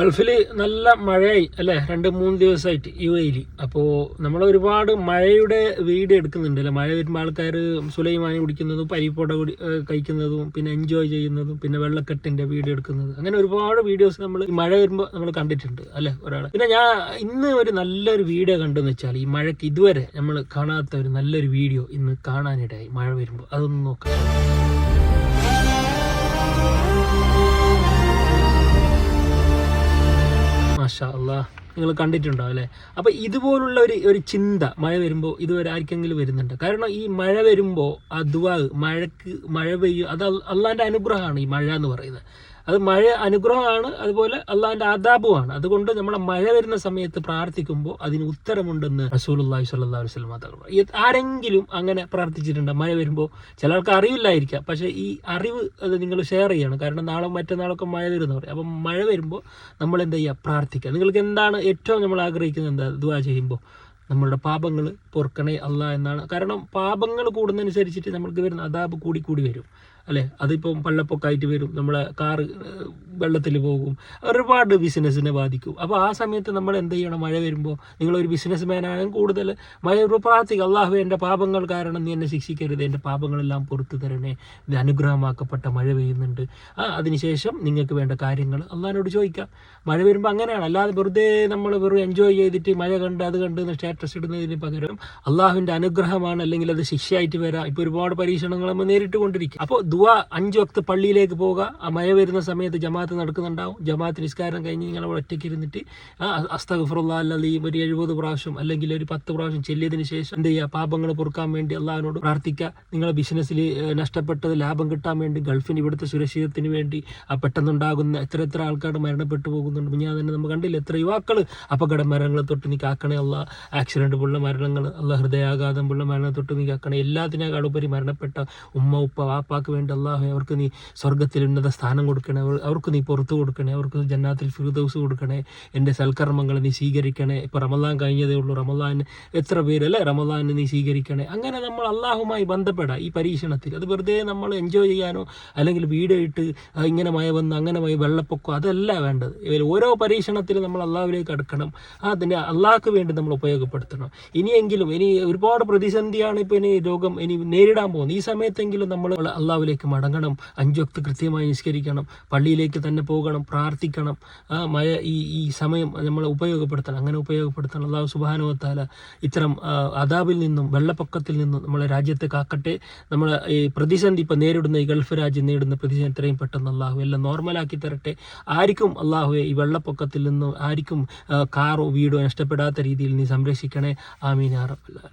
ഗൾഫിൽ നല്ല മഴയായി അല്ലേ, 2-3 ദിവസമായിട്ട് UAE-ൽ. അപ്പോൾ നമ്മൾ ഒരുപാട് മഴയുടെ വീഡിയോ എടുക്കുന്നുണ്ട് അല്ലേ. മഴ വരുമ്പോൾ ആൾക്കാർ സുലൈമാനി കുടിക്കുന്നതും പരിപ്പോട കഴിക്കുന്നതും പിന്നെ എൻജോയ് ചെയ്യുന്നതും പിന്നെ വെള്ളക്കെട്ടിൻ്റെ വീഡിയോ എടുക്കുന്നതും, അങ്ങനെ ഒരുപാട് വീഡിയോസ് നമ്മൾ ഈ മഴ വരുമ്പോൾ നമ്മൾ കണ്ടിട്ടുണ്ട് അല്ലേ ഒരാൾ. പിന്നെ ഞാൻ ഇന്ന് ഒരു നല്ലൊരു വീഡിയോ കണ്ടെന്ന് വെച്ചാൽ ഈ മഴയ്ക്ക് ഇതുവരെ നമ്മൾ കാണാത്ത ഒരു നല്ലൊരു വീഡിയോ ഇന്ന് കാണാനിടയായി. മഴ വരുമ്പോൾ അതൊന്ന് നോക്കാം. മാഷാ അല്ലാഹ്, നിങ്ങൾ കണ്ടിട്ടുണ്ടാവും അല്ലേ. അപ്പോൾ ഇതുപോലുള്ള ഒരു ചിന്ത മഴ വരുമ്പോൾ ഇതുവരെ ആർക്കെങ്കിലും വരുന്നുണ്ട്? കാരണം ഈ മഴ വരുമ്പോൾ ആ ദുആ, മഴ പെയ്യും, അത് അള്ളാഹിൻ്റെ അനുഗ്രഹമാണ്. ഈ മഴ എന്ന് പറയുന്നത് അത് മഴ അനുഗ്രഹമാണ്, അതുപോലെ അള്ളാഹിൻ്റെ അദാബുമാണ്. അതുകൊണ്ട് നമ്മളെ മഴ വരുന്ന സമയത്ത് പ്രാർത്ഥിക്കുമ്പോൾ അതിന് ഉത്തരമുണ്ടെന്ന് റസൂലുള്ളാഹി സ്വല്ലല്ലാഹു അലൈഹി വസല്ലം തങ്ങൾ. ആരെങ്കിലും അങ്ങനെ പ്രാർത്ഥിച്ചിട്ടുണ്ടോ? മഴ വരുമ്പോൾ ചില ആൾക്ക് അറിയില്ലായിരിക്കാം, പക്ഷേ ഈ അറിവ് അത് നിങ്ങൾ ഷെയർ ചെയ്യണം. കാരണം നാളെ മറ്റന്നാളൊക്കെ മഴ വരുന്ന പറയും. അപ്പം മഴ വരുമ്പോൾ നമ്മൾ എന്താ ചെയ്യുക? പ്രാർത്ഥിക്കുക. നിങ്ങൾക്ക് എന്താണ് ഏറ്റവും നമ്മൾ ആഗ്രഹിക്കുന്നത്? എന്താ ദുആ ചെയ്യുമ്പോൾ? നമ്മളുടെ പാപങ്ങൾ പൊറുക്കണേ അല്ലാഹ് എന്നാണ്. കാരണം പാപങ്ങൾ കൂടുന്നതനുസരിച്ചിട്ട് നമ്മൾക്ക് വരുന്ന അദാബ് കൂടി വരും അല്ലേ. അതിപ്പം വെള്ളപ്പൊക്കമായിട്ട് വരും, നമ്മളെ കാറ് വെള്ളത്തിൽ പോകും, ഒരുപാട് ബിസിനസ്സിനെ ബാധിക്കും. അപ്പോൾ ആ സമയത്ത് നമ്മൾ എന്ത് ചെയ്യണം? മഴ വരുമ്പോൾ നിങ്ങളൊരു ബിസിനസ് മാനാണെങ്കിൽ കൂടുതൽ മഴ വരുമ്പോൾ പ്രാർത്ഥിക്കുക, അള്ളാഹു എൻ്റെ പാപങ്ങൾ കാരണം നീ എന്നെ ശിക്ഷിക്കരുത്, എൻ്റെ പാപങ്ങളെല്ലാം പുറത്തു തരണേ, ഇത് അനുഗ്രഹമാക്കപ്പെട്ട മഴ പെയ്യുന്നുണ്ട്. അതിനുശേഷം നിങ്ങൾക്ക് വേണ്ട കാര്യങ്ങൾ അള്ളാഹിനോട് ചോദിക്കാം. മഴ വരുമ്പോൾ അങ്ങനെയാണ്, അല്ലാതെ നമ്മൾ വെറും എൻജോയ് ചെയ്തിട്ട് മഴ കണ്ട് അത് കണ്ട് സ്റ്റാറ്റസ് ഇടുന്നതിന് പകരം അള്ളാഹുവിൻ്റെ അനുഗ്രഹമാണ്, അല്ലെങ്കിൽ അത് ശിക്ഷയായിട്ട് വരാം. ഇപ്പോൾ ഒരുപാട് പരീക്ഷണങ്ങൾ നമ്മൾ നേരിട്ട് കൊണ്ടിരിക്കും. അപ്പോൾ ദുആ 5 വക്ത് പള്ളിയിലേക്ക് പോവുക. ആ മഴ വരുന്ന സമയത്ത് ജമാഅത്ത് നടക്കുന്നുണ്ടാവും. ജമാഅത്ത് നിസ്കാരം കഴിഞ്ഞ് നിങ്ങൾ ഒറ്റയ്ക്ക് ഇരുന്നിട്ട് അസ്തഗ്ഫിറുല്ലാഹ് അൽ-അദീം ഒരു 70 പ്രാവശ്യം അല്ലെങ്കിൽ ഒരു 10 പ്രാവശ്യം ചൊല്ലിയതിന് ശേഷം എന്ത് ചെയ്യുക? പാപങ്ങൾ പൊറുക്കാൻ വേണ്ടി അള്ളാഹിനോട് പ്രാർത്ഥിക്കുക. നിങ്ങളെ ബിസിനസ്സിൽ നഷ്ടപ്പെട്ടത് ലാഭം കിട്ടാൻ വേണ്ടി, ഗൾഫിന് ഇവിടുത്തെ സുരക്ഷിതത്തിന് വേണ്ടി, പെട്ടെന്നുണ്ടാകുന്ന എത്ര ആൾക്കാർ മരണപ്പെട്ടു പോകുന്നുണ്ട്. ഞാൻ തന്നെ നമ്മൾ കണ്ടില്ല, എത്ര യുവാക്കൾ അപകട മരണങ്ങൾ തൊട്ട് നീ കാക്കണേ അള്ളാഹ്. ആക്സിഡന്റ് പോലുള്ള മരണങ്ങൾ, അള്ളാഹ് ഹൃദയാഘാതം പോലുള്ള മരണം തൊട്ട് നീ കാക്കണേ. എല്ലാത്തിനേക്കാൾ ഉപരി മരണപ്പെട്ട ഉമ്മ ഉപ്പ വാപ്പാക്ക് വേണ്ടി അള്ളാഹു അവർക്ക് നീ സ്വർഗത്തിൽ ഉന്നത സ്ഥാനം കൊടുക്കണേ, അവർക്ക് നീ പുറത്തു കൊടുക്കണേ, അവർക്ക് ജന്നാത്തിൽ ഫിർദൗസ് കൊടുക്കണേ, എൻ്റെ സൽക്കർമ്മങ്ങൾ നീ സ്വീകരിക്കണേ. ഇപ്പോൾ റമദാൻ കഴിഞ്ഞതേ ഉള്ളൂ, റമദാൻ എത്ര പേരല്ലേ റമദാനെ നീ സ്വീകരിക്കണേ. അങ്ങനെ നമ്മൾ അള്ളാഹുമായി ബന്ധപ്പെടാം ഈ പരീക്ഷണത്തിൽ. അത് വെറുതെ നമ്മൾ എൻജോയ് ചെയ്യാനോ അല്ലെങ്കിൽ വീഡിയോ ഇട്ട് ഇങ്ങനെ മഴ വന്ന് അങ്ങനെ മഴ വെള്ളപ്പൊക്കം അതല്ല വേണ്ടത്. ഓരോ പരീക്ഷണത്തിലും നമ്മൾ അള്ളാഹുവിലേക്ക് അടുക്കണം. അതിൻ്റെ അള്ളാഹ്ക്ക് വേണ്ടി നമ്മൾ ഉപയോഗപ്പെടുത്തണം. ഇനി ഒരുപാട് പ്രതിസന്ധിയാണ് ഇപ്പോൾ ഇനി രോഗം നേരിടാൻ പോകുന്നത്. ഈ സമയത്തെങ്കിലും നമ്മൾ അള്ളാഹുവിലേക്ക് മടങ്ങണം. 5 വക്ത് കൃത്യമായി നിസ്കരിക്കണം, പള്ളിയിലേക്ക് തന്നെ പോകണം, പ്രാർത്ഥിക്കണം. മഴ ഈ സമയം നമ്മൾ ഉപയോഗപ്പെടുത്തണം. അങ്ങനെ ഉപയോഗപ്പെടുത്തണം. അള്ളാഹു സുബ്ഹാനഹു വ തആല ഇത്തരം അദാബിൽ നിന്നും വെള്ളപ്പൊക്കത്തിൽ നിന്നും നമ്മളെ രാജ്യത്തെ കാക്കട്ടെ. നമ്മളെ ഈ പ്രതിസന്ധി ഇപ്പോൾ നേരിടുന്ന ഈ ഗൾഫ് രാജ്യം നേരിടുന്ന പ്രതിസന്ധി എത്രയും പെട്ടെന്ന് അള്ളാഹു എല്ലാം നോർമലാക്കി തരട്ടെ. ആർക്കും അള്ളാഹുവെ ഈ വെള്ളപ്പൊക്കത്തിൽ നിന്നും ആർക്കും കാറോ വീടോ നഷ്ടപ്പെടാത്ത രീതിയിൽ നീ സംരക്ഷിക്കണേ. ആമീൻ യാ റബ്ബൽ ആലമീൻ.